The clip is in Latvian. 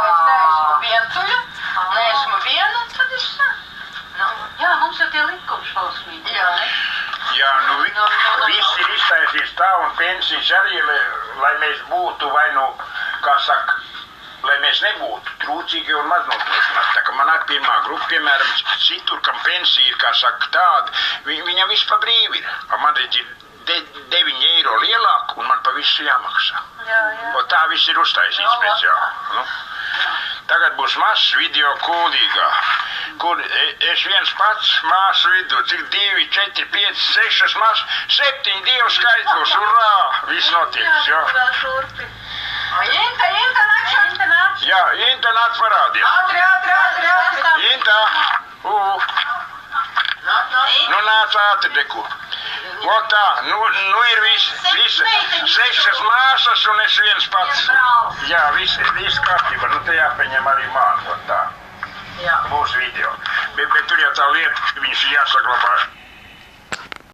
Es neesmu vientuļa, neesmu viena, tad es ne. Nu, jā, mums ir tie likumi šausmīgi. Jā, ne? Jā, nu viss ir iztaisījis tā un pensijas arī, lai mēs būtu vai nu, kā saka, lai mēs nebūtu trūcīgi un maznodrošināti. Tā kā man nāk pirmā grupa, piemēram, citur, kam pensija ir, kā saka, tāda, viņam viss pa brīvi ir. Man redz ir 9 eiro lielāk un man pa visu jāmaksā. Jā. Un tā viss ir uztaisīts speciāli. Nu? Tagad būs mazs video Kuldīgā, kur es viens pats māsu vidū, cik 2, 4, 5, 6 mās, 7 dievu skaits būs, urā, viss notieks, jā. Inta nāc. Jā, Inta nāc parādies. Ātri. Inta, nu nāc ātri, deku. O tā, nu ir visi 6 māsas un es viens pats. Jā, viss kārtībā, nu te jāpaņem arī man, o tā. Jā. Būs video. Bet tur jau tā lieta, viņas jāsaglabā